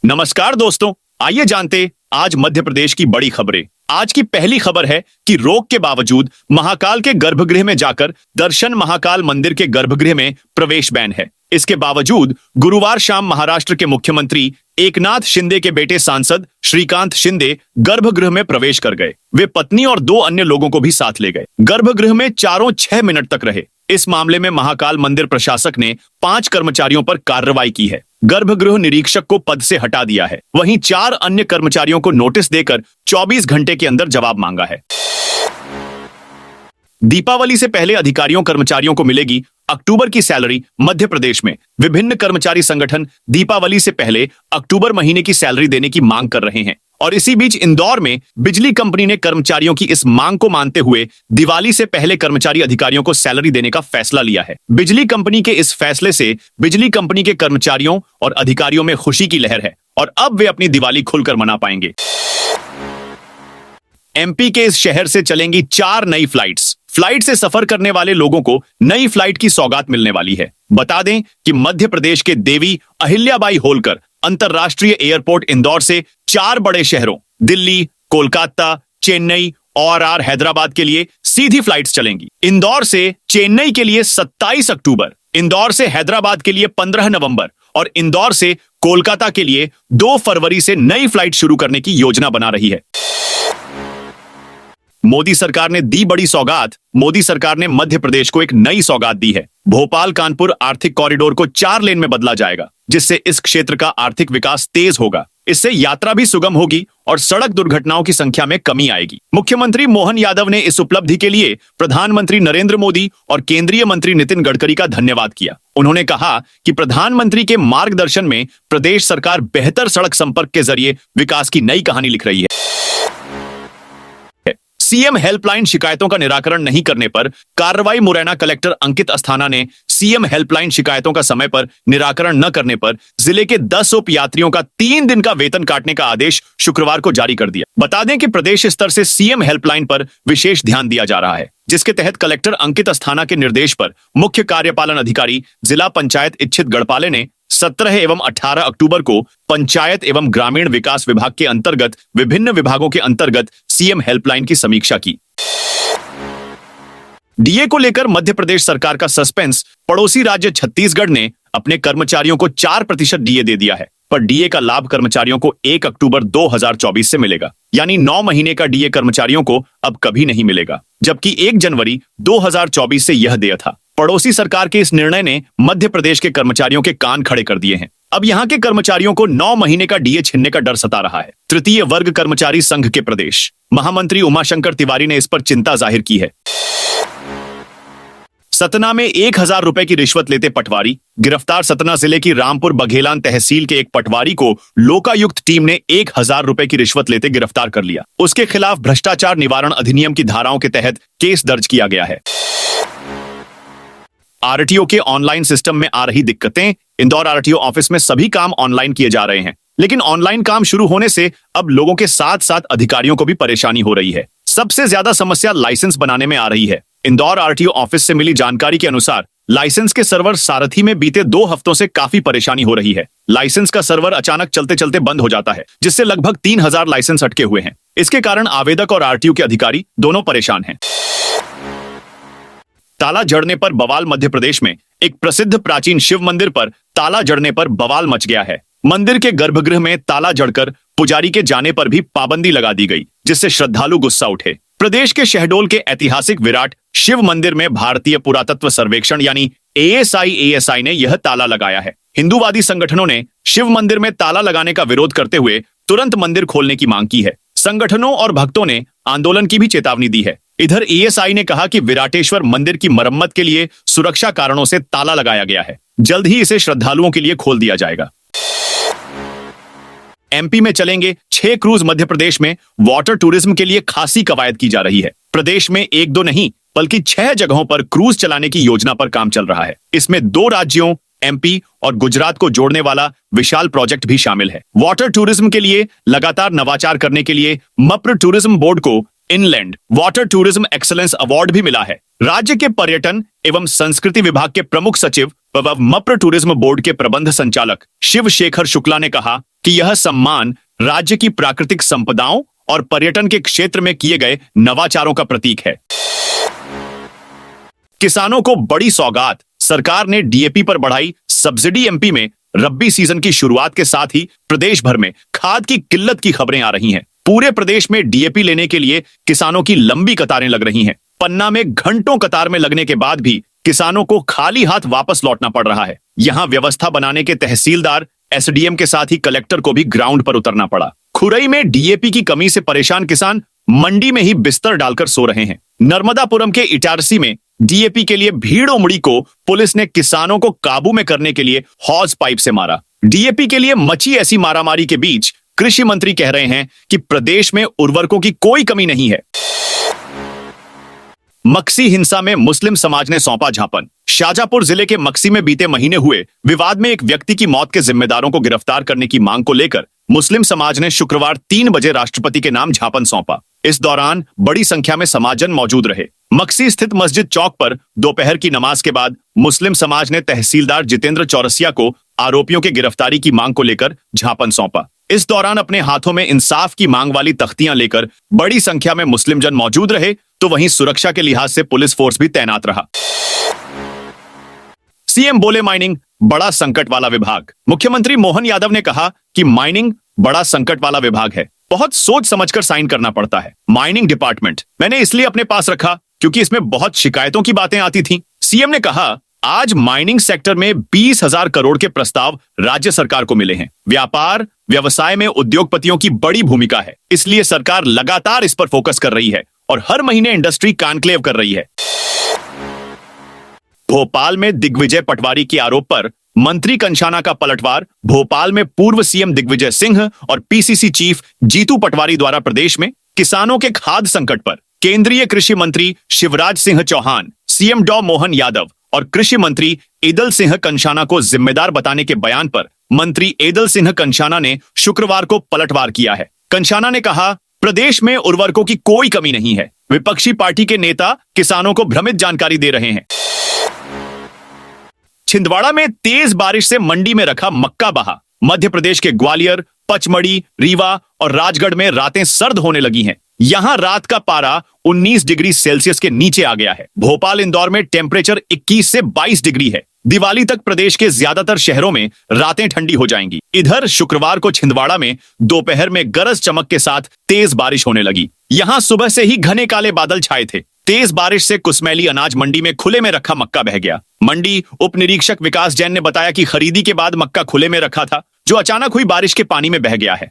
नमस्कार दोस्तों, आइए जानते आज मध्य प्रदेश की बड़ी खबरें। आज की पहली खबर है कि रोक के बावजूद महाकाल के गर्भगृह में जाकर दर्शन महाकाल मंदिर के गर्भगृह में प्रवेश बैन है। इसके बावजूद गुरुवार शाम महाराष्ट्र के मुख्यमंत्री एकनाथ शिंदे के बेटे सांसद श्रीकांत शिंदे गर्भगृह में प्रवेश कर गए। वे पत्नी और 2 अन्य लोगों को भी साथ ले गए। गर्भगृह में चारों 6 मिनट तक रहे। इस मामले में महाकाल मंदिर प्रशासक ने 5 कर्मचारियों पर कार्रवाई की है। गर्भगृह निरीक्षक को पद से हटा दिया है। वहीं 4 अन्य कर्मचारियों को नोटिस देकर 24 घंटे के अंदर जवाब मांगा है। दीपावली से पहले अधिकारियों कर्मचारियों को मिलेगी अक्टूबर की सैलरी। मध्य प्रदेश में विभिन्न कर्मचारी संगठन दीपावली से पहले अक्टूबर महीने की सैलरी देने की मांग कर रहे हैं और इसी बीच इंदौर में बिजली कंपनी ने कर्मचारियों की इस मांग को मानते हुए दिवाली से पहले कर्मचारी अधिकारियों को सैलरी देने का फैसला लिया है। बिजली कंपनी के इस फैसले से बिजली कंपनी के कर्मचारियों और अधिकारियों में खुशी की लहर है और अब वे अपनी दिवाली खुलकर मना पाएंगे। एमपी के इस शहर से चलेंगी 4 नई फ्लाइट्स। फ्लाइट से सफर करने वाले लोगों को नई फ्लाइट की सौगात मिलने वाली है। बता दें कि मध्य प्रदेश के देवी अहिल्याबाई होलकर अंतरराष्ट्रीय एयरपोर्ट इंदौर से 4 बड़े शहरों दिल्ली, कोलकाता, चेन्नई और हैदराबाद के लिए सीधी फ्लाइट्स चलेंगी। इंदौर से चेन्नई के लिए 27 अक्टूबर, इंदौर से हैदराबाद के लिए 15 नवंबर और इंदौर से कोलकाता के लिए 2 फरवरी से नई फ्लाइट शुरू करने की योजना बना रही है। मोदी सरकार ने दी बड़ी सौगात। मोदी सरकार ने मध्य प्रदेश को एक नई सौगात दी है। भोपाल कानपुर आर्थिक कॉरिडोर को 4 लेन में बदला जाएगा, जिससे इस क्षेत्र का आर्थिक विकास तेज होगा। इससे यात्रा भी सुगम होगी और सड़क दुर्घटनाओं की संख्या में कमी आएगी। मुख्यमंत्री मोहन यादव ने इस उपलब्धि के लिए प्रधानमंत्री नरेंद्र मोदी और केंद्रीय मंत्री नितिन गडकरी का धन्यवाद किया। उन्होंने कहा कि प्रधानमंत्री के मार्गदर्शन में प्रदेश सरकार बेहतर सड़क संपर्क के जरिए विकास की नई कहानी लिख रही है। सीएम हेल्पलाइन शिकायतों का निराकरण नहीं करने पर कार्रवाई। मुरैना कलेक्टर अंकित अस्थाना ने सीएम हेल्पलाइन शिकायतों का समय पर निराकरण न करने पर जिले के 10 उप यात्रियों का 3 दिन का वेतन काटने का आदेश शुक्रवार को जारी कर दिया। बता दें कि प्रदेश स्तर से सीएम हेल्पलाइन पर विशेष ध्यान दिया जा रहा है, जिसके तहत कलेक्टर अंकित अस्थाना के निर्देश पर मुख्य कार्यपालन अधिकारी जिला पंचायत इच्छित गढ़पाले ने 17 एवं 18 अक्टूबर को पंचायत एवं ग्रामीण विकास विभाग के अंतर्गत विभिन्न विभागों के अंतर्गत सीएम हेल्पलाइन की समीक्षा की। डीए को लेकर मध्य प्रदेश सरकार का सस्पेंस। पड़ोसी राज्य छत्तीसगढ़ ने अपने कर्मचारियों को 4% डीए दे दिया है, पर डीए का लाभ कर्मचारियों को 1 अक्टूबर 2024 से मिलेगा, यानी 9 महीने का डीए कर्मचारियों को अब कभी नहीं मिलेगा, जबकि 1 जनवरी 2024 से यह देय था। पड़ोसी सरकार के इस निर्णय ने मध्य प्रदेश के कर्मचारियों के कान खड़े कर दिए हैं। अब यहां के कर्मचारियों को 9 महीने का डीए छीनने का डर सता रहा है। तृतीय वर्ग कर्मचारी संघ के प्रदेश महामंत्री उमाशंकर तिवारी ने इस पर चिंता जाहिर की है। सतना में 1000 रुपए की रिश्वत लेते पटवारी गिरफ्तार। सतना जिले की रामपुर बघेलान तहसील के एक पटवारी को लोकायुक्त टीम ने 1000 रुपए की रिश्वत लेते गिरफ्तार कर लिया। उसके खिलाफ भ्रष्टाचार निवारण अधिनियम की धाराओं के तहत केस दर्ज किया गया है। आरटीओ के ऑनलाइन सिस्टम में आ रही दिक्कतें। इंदौर आरटीओ ऑफिस में सभी काम ऑनलाइन किए जा रहे हैं, लेकिन ऑनलाइन काम शुरू होने से अब लोगों के साथ साथ अधिकारियों को भी परेशानी हो रही है। सबसे ज्यादा समस्या लाइसेंस बनाने में आ रही है। इंदौर आरटीओ ऑफिस से मिली जानकारी के अनुसार लाइसेंस के सर्वर सारथी में बीते 2 हफ्तों से काफी परेशानी हो रही है। लाइसेंस का सर्वर अचानक चलते चलते बंद हो जाता है, जिससे लगभग 3000 लाइसेंस अटके हुए हैं। इसके कारण आवेदक और आरटीओ के अधिकारी दोनों परेशान हैं। ताला जड़ने पर बवाल। मध्य प्रदेश में एक प्रसिद्ध प्राचीन शिव मंदिर पर ताला जड़ने पर बवाल मच गया है। मंदिर के गर्भगृह में ताला जड़कर पुजारी के जाने पर भी पाबंदी लगा दी गई, जिससे श्रद्धालु गुस्सा उठे। प्रदेश के शहडोल के ऐतिहासिक विराट शिव मंदिर में भारतीय पुरातत्व सर्वेक्षण यानी एएसआई ने यह ताला लगाया है। हिंदूवादी संगठनों ने शिव मंदिर में ताला लगाने का विरोध करते हुए तुरंत मंदिर खोलने की मांग की है। संगठनों और भक्तों ने आंदोलन की भी चेतावनी दी है। इधर एएसआई ने कहा कि विराटेश्वर मंदिर की मरम्मत के लिए सुरक्षा कारणों से ताला लगाया गया है। जल्द ही इसे श्रद्धालुओं के लिए खोल दिया जाएगा। एमपी में चलेंगे 6 क्रूज। मध्य प्रदेश में वाटर टूरिज्म के लिए खासी कवायद की जा रही है। प्रदेश में 1-2 नहीं बल्कि 6 जगहों पर क्रूज चलाने की योजना पर काम चल रहा है। इसमें 2 राज्यों एमपी और गुजरात को जोड़ने वाला विशाल प्रोजेक्ट भी शामिल है। वाटर टूरिज्म के लिए लगातार नवाचार करने के लिए मप्र टूरिज्म बोर्ड को inland water tourism excellence award भी मिला है। राज्य के पर्यटन एवं संस्कृति विभाग के प्रमुख सचिव व मप्र टूरिज्म बोर्ड के प्रबंध संचालक शिव शेखर शुक्ला ने कहा कि यह सम्मान राज्य की प्राकृतिक संपदाओं और पर्यटन के क्षेत्र में किए गए नवाचारों का प्रतीक है। किसानों को बड़ी सौगात, सरकार ने डीएपी पर बढ़ाई सब्सिडी। एमपी में रब्बी सीजन की शुरुआत के साथ ही प्रदेश भर में खाद की किल्लत की खबरें आ रही हैं। पूरे प्रदेश में डीएपी लेने के लिए किसानों की लंबी कतारें लग रही हैं। पन्ना में घंटों कतार में लगने के बाद भी किसानों को खाली हाथ वापस लौटना पड़ रहा है। यहां व्यवस्था बनाने के तहसीलदार, एसडीएम के साथ ही कलेक्टर को भी ग्राउंड पर उतरना पड़ा। खुरई में डीएपी की कमी से परेशान किसान मंडी में ही बिस्तर डालकर सो रहे हैं। नर्मदापुरम के इटारसी में डीएपी के लिए भीड़ उमड़ी को पुलिस ने किसानों को काबू में करने के लिए हॉज पाइप से मारा। डीएपी के लिए मची ऐसी मारामारी के बीच कृषि मंत्री कह रहे हैं कि प्रदेश में उर्वरकों की कोई कमी नहीं है। मक्सी हिंसा में मुस्लिम समाज ने सौंपा ज्ञापन। शाजापुर जिले के मक्सी में बीते महीने हुए विवाद में एक व्यक्ति की मौत के जिम्मेदारों को गिरफ्तार करने की मांग को लेकर मुस्लिम समाज ने शुक्रवार 3 बजे राष्ट्रपति के नाम ज्ञापन सौंपा। इस दौरान बड़ी संख्या में समाजजन मौजूद रहे। मक्सी स्थित मस्जिद चौक पर दोपहर की नमाज के बाद मुस्लिम समाज ने तहसीलदार जितेंद्र चौरसिया को आरोपियों के गिरफ्तारी की मांग को लेकर ज्ञापन सौंपा। इस दौरान अपने हाथों में इंसाफ की मांग वाली तख्तियां लेकर बड़ी संख्या में मुस्लिम जन मौजूद रहे, तो वहीं सुरक्षा के लिहाज से पुलिस फोर्स भी तैनात रहा। सीएम बोले माइनिंग बड़ा संकट वाला विभाग। मुख्यमंत्री मोहन यादव ने कहा कि माइनिंग बड़ा संकट वाला विभाग है, बहुत सोच समझकर साइन करना पड़ता है। माइनिंग डिपार्टमेंट मैंने इसलिए अपने पास रखा क्योंकि इसमें बहुत शिकायतों की बातें आती थी। सीएम ने कहा आज माइनिंग सेक्टर में 20,000 करोड़ के प्रस्ताव राज्य सरकार को मिले हैं। व्यापार व्यवसाय में उद्योगपतियों की बड़ी भूमिका है, इसलिए सरकार लगातार इस पर फोकस कर रही है और हर महीने इंडस्ट्री कॉन्क्लेव कर रही है। भोपाल में दिग्विजय पटवारी के आरोप पर मंत्री कंशाना का पलटवार। भोपाल में पूर्व सीएम दिग्विजय सिंह और पीसीसी चीफ जीतू पटवारी द्वारा प्रदेश में किसानों के खाद्य संकट पर केंद्रीय कृषि मंत्री शिवराज सिंह चौहान, सीएम डॉ मोहन यादव और कृषि मंत्री एदल सिंह कंशाना को जिम्मेदार बताने के बयान पर मंत्री एदल सिंह कंशाना ने शुक्रवार को पलटवार किया है। कंशाना ने कहा प्रदेश में उर्वरकों की कोई कमी नहीं है। विपक्षी पार्टी के नेता किसानों को भ्रमित जानकारी दे रहे हैं। छिंदवाड़ा में तेज बारिश से मंडी में रखा मक्का बहा। मध्य प्रदेश के ग्वालियर, पचमढ़ी, रीवा और राजगढ़ में रातें सर्द होने लगी हैं। यहां रात का पारा 19 डिग्री सेल्सियस के नीचे आ गया है। भोपाल, इंदौर में टेम्परेचर 21 से 22 डिग्री है। दिवाली तक प्रदेश के ज्यादातर शहरों में रातें ठंडी हो जाएंगी। इधर शुक्रवार को छिंदवाड़ा में दोपहर में गरज चमक के साथ तेज बारिश होने लगी। यहां सुबह से ही घने काले बादल छाए थे। तेज बारिश से कुसमैली अनाज मंडी में खुले में रखा मक्का बह गया। मंडी उप निरीक्षक विकास जैन ने बताया कि खरीदी के बाद मक्का खुले में रखा था, जो अचानक हुई बारिश के पानी में बह गया है।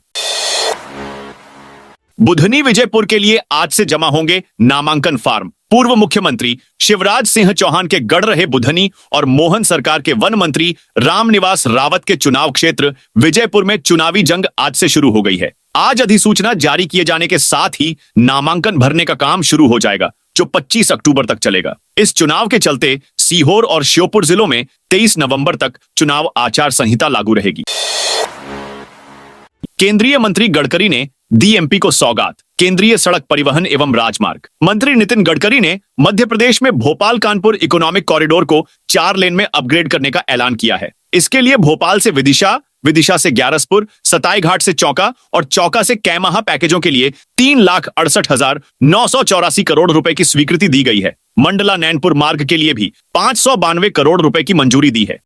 बुधनी विजयपुर के लिए आज से जमा होंगे नामांकन फार्म। पूर्व मुख्यमंत्री शिवराज सिंह चौहान के गढ़ रहे बुधनी और मोहन सरकार के वन मंत्री रामनिवास रावत के चुनाव क्षेत्र विजयपुर में चुनावी जंग आज से शुरू हो गई है। आज अधिसूचना जारी किए जाने के साथ ही नामांकन भरने का काम शुरू हो जाएगा, जो 25 अक्टूबर तक चलेगा। इस चुनाव के चलते सीहोर और श्योपुर जिलों में 23 नवंबर तक चुनाव आचार संहिता लागू रहेगी। केंद्रीय मंत्री गडकरी ने दी एमपी को सौगात। केंद्रीय सड़क परिवहन एवं राजमार्ग मंत्री नितिन गडकरी ने मध्य प्रदेश में भोपाल कानपुर इकोनॉमिक कॉरिडोर को 4 लेन में अपग्रेड करने का ऐलान किया है। इसके लिए भोपाल से विदिशा, विदिशा से ग्यारसपुर, सताईघाट से चौका और चौका से कैमाहा पैकेजों के लिए 3,68,984 करोड़ रुपए की स्वीकृति दी गई है। मंडला नैनपुर मार्ग के लिए भी 592 करोड़ रुपए की मंजूरी दी है।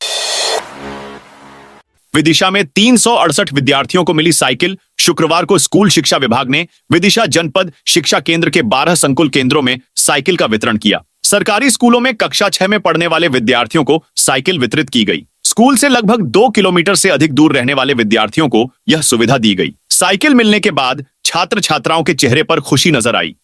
विदिशा में 368 विद्यार्थियों को मिली साइकिल। शुक्रवार को स्कूल शिक्षा विभाग ने विदिशा जनपद शिक्षा केंद्र के 12 संकुल केंद्रों में साइकिल का वितरण किया। सरकारी स्कूलों में कक्षा 6 में पढ़ने वाले विद्यार्थियों को साइकिल वितरित की गई। स्कूल से लगभग 2 किलोमीटर से अधिक दूर रहने वाले विद्यार्थियों को यह सुविधा दी गई। साइकिल मिलने के बाद छात्र छात्राओं के चेहरे पर खुशी नजर आई।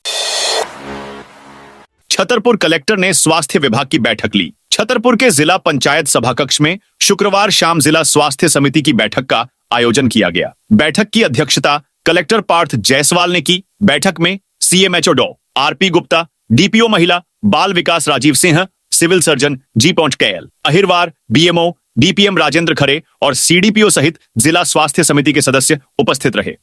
छतरपुर कलेक्टर ने स्वास्थ्य विभाग की बैठक ली। छतरपुर के जिला पंचायत सभाकक्ष में शुक्रवार शाम जिला स्वास्थ्य समिति की बैठक का आयोजन किया गया। बैठक की अध्यक्षता कलेक्टर पार्थ जायसवाल ने की। बैठक में सीएमएचओ डॉ आरपी गुप्ता, डीपीओ महिला बाल विकास राजीव सिंह, सिविल सर्जन जी पॉन्च कैल, अहिरवार, बीएमओ डीपीएम राजेंद्र खरे और सीडीपीओ सहित जिला स्वास्थ्य समिति के सदस्य उपस्थित रहे।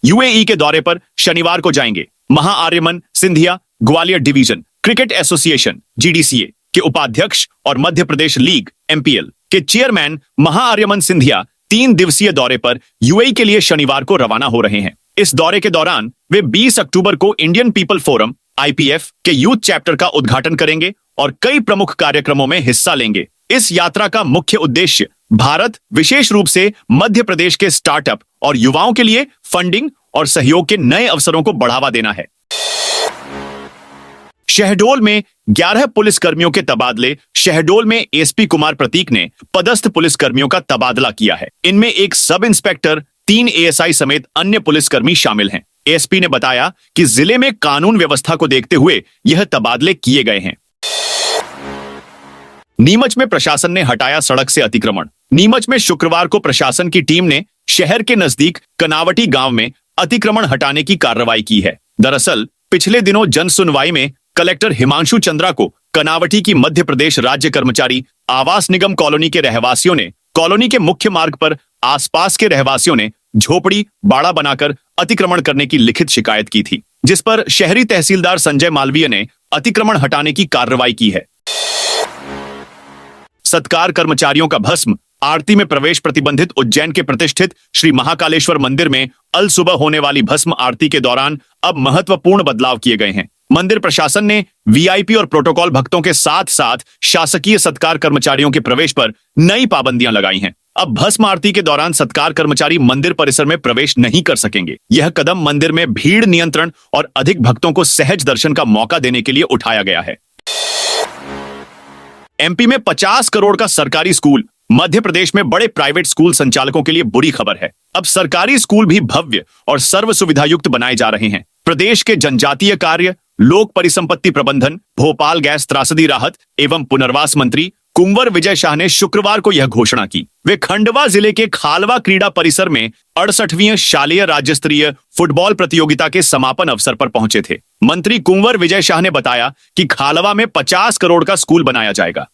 यूएई के दौरे पर शनिवार को जाएंगे Mahaaryaman Scindia Gwalior division cricket association GDCA के उपाध्यक्ष और मध्य प्रदेश लीग एमपीएल के चेयरमैन महाआर्यमन सिंधिया 3 दिवसीय दौरे पर यूएई के लिए शनिवार को रवाना हो रहे हैं। इस दौरे के दौरान वे 20 अक्टूबर को इंडियन पीपल फोरम आईपीएफ के यूथ चैप्टर का उद्घाटन करेंगे और कई प्रमुख कार्यक्रमों में हिस्सा लेंगे। इस यात्रा का मुख्य उद्देश्य भारत, विशेष रूप से मध्य प्रदेश के स्टार्टअप और युवाओं के लिए फंडिंग और सहयोग के नए अवसरों को बढ़ावा देना है। शहडोल में 11 पुलिसकर्मियों के तबादले। शहडोल में एसपी कुमार प्रतीक ने पदस्थ पुलिसकर्मियों का तबादला किया है। इनमें एक सब इंस्पेक्टर, 3 एएसआई समेत अन्य पुलिसकर्मी शामिल हैं। एसपी ने बताया कि जिले में कानून व्यवस्था को देखते हुए यह तबादले किए गए हैं। नीमच में प्रशासन ने हटाया सड़क से अतिक्रमण। नीमच में शुक्रवार को प्रशासन की टीम ने शहर के नजदीक कनावटी गांव में अतिक्रमण हटाने की कार्रवाई की है। दरअसल पिछले दिनों जन सुनवाई में कलेक्टर हिमांशु चंद्रा को कनावटी की मध्य प्रदेश राज्य कर्मचारी आवास निगम कॉलोनी के रहवासियों ने कॉलोनी के मुख्य मार्ग पर आसपास के रहवासियों ने झोपड़ी बाड़ा बनाकर अतिक्रमण करने की लिखित शिकायत की थी, जिस पर शहरी तहसीलदार संजय मालवीय ने अतिक्रमण हटाने की कार्रवाई की है। सत्कार कर्मचारियों का भस्म। आरती में प्रवेश प्रतिबंधित। उज्जैन के प्रतिष्ठित श्री महाकालेश्वर मंदिर में अल सुबह होने वाली भस्म आरती के दौरान अब महत्वपूर्ण बदलाव किए गए हैं। मंदिर प्रशासन ने वीआईपी और प्रोटोकॉल भक्तों के साथ साथ शासकीय सत्कार कर्मचारियों के प्रवेश पर नई पाबंदियां लगाई हैं। अब भस्म आरती के दौरान सत्कार कर्मचारी मंदिर परिसर में प्रवेश नहीं कर सकेंगे। यह कदम मंदिर में भीड़ नियंत्रण और अधिक भक्तों को सहज दर्शन का मौका देने के लिए उठाया गया है। एमपी में 50 करोड़ का सरकारी स्कूल। मध्य प्रदेश में बड़े प्राइवेट स्कूल संचालकों के लिए बुरी खबर है। अब सरकारी स्कूल भी भव्य और सर्व सुविधायुक्त बनाए जा रहे हैं। प्रदेश के जनजातीय कार्य, लोक परिसंपत्ति प्रबंधन, भोपाल गैस त्रासदी राहत एवं पुनर्वास मंत्री कुंवर विजय शाह ने शुक्रवार को यह घोषणा की। वे खंडवा जिले के खालवा क्रीड़ा परिसर में 68वीं शालेय राज्य स्तरीय फुटबॉल प्रतियोगिता के समापन अवसर पर पहुंचे थे। मंत्री कुंवर विजय शाह ने बताया कि खालवा में 50 करोड़ का स्कूल बनाया जाएगा।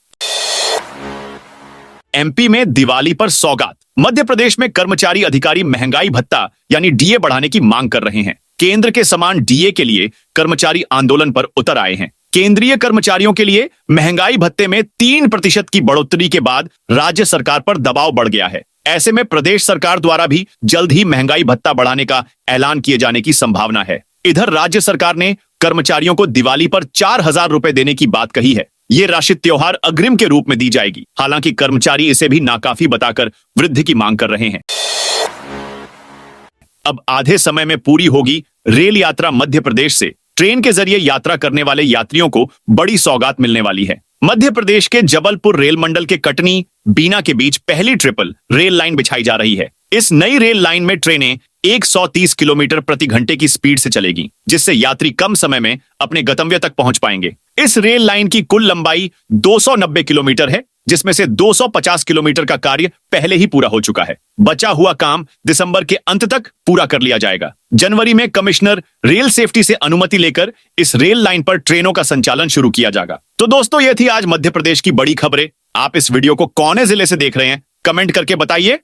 एमपी में दिवाली पर सौगात। मध्य प्रदेश में कर्मचारी अधिकारी महंगाई भत्ता यानी डीए बढ़ाने की मांग कर रहे हैं। केंद्र के समान डीए के लिए कर्मचारी आंदोलन पर उतर आए हैं। केंद्रीय कर्मचारियों के लिए महंगाई भत्ते में 3% की बढ़ोतरी के बाद राज्य सरकार पर दबाव बढ़ गया है। ऐसे में प्रदेश सरकार द्वारा भी जल्द ही महंगाई भत्ता बढ़ाने का ऐलान किए जाने की संभावना है। इधर राज्य सरकार ने कर्मचारियों को दिवाली पर 4,000 रुपए देने की बात कही है। ये राशि त्योहार अग्रिम के रूप में दी जाएगी। हालांकि कर्मचारी इसे भी नाकाफी बताकर वृद्धि की मांग कर रहे हैं। अब आधे समय में पूरी होगी रेल यात्रा। मध्य प्रदेश से ट्रेन के जरिए यात्रा करने वाले यात्रियों को बड़ी सौगात मिलने वाली है। मध्य प्रदेश के जबलपुर रेल मंडल के कटनी बीना के बीच पहली ट्रिपल रेल लाइन बिछाई जा रही है। इस नई रेल लाइन में ट्रेनें 130 किलोमीटर प्रति घंटे की स्पीड से चलेगी, जिससे यात्री कम समय में अपने गंतव्य तक पहुंच पाएंगे। इस रेल लाइन की कुल लंबाई 290 किलोमीटर है, जिसमें से 250 किलोमीटर का कार्य पहले ही पूरा हो चुका है। बचा हुआ काम दिसंबर के अंत तक पूरा कर लिया जाएगा। जनवरी में कमिश्नर रेल सेफ्टी से अनुमति लेकर इस रेल लाइन पर ट्रेनों का संचालन शुरू किया जाएगा। तो दोस्तों, ये थी आज मध्य प्रदेश की बड़ी खबरें। आप इस वीडियो को कौन से जिले से देख रहे हैं, कमेंट करके बताइए।